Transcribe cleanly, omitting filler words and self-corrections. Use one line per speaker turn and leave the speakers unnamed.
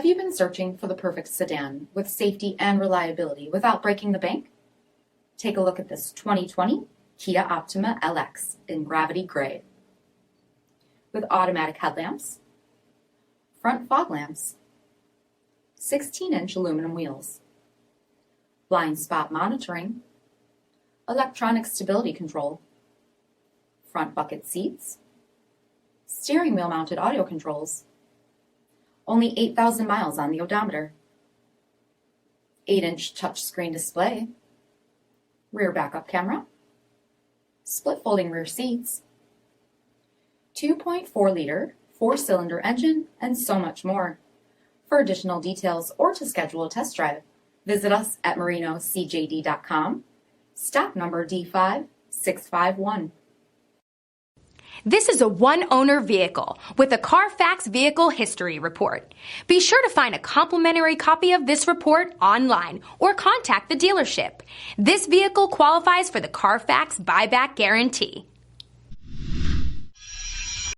you been searching for the perfect sedan with safety and reliability without breaking the bank? Take a look at this 2020 Kia Optima LX in Gravity Gray. With automatic headlamps, front fog lamps, 16-inch aluminum wheels, blind spot monitoring, electronic stability control, front bucket seats, steering wheel mounted audio controls, only 8,000 miles on the odometer, 8-inch touchscreen display, rear backup camera, split folding rear seats, 2.4-liter 4-cylinder engine, and so much more. For additional details or to schedule a test drive, visit us at marinocjd.com, stock number D5651.
This is a one-owner vehicle with a CARFAX vehicle history report. Be sure to find a complimentary copy of this report online or contact the dealership. This vehicle qualifies for the CARFAX buyback guarantee.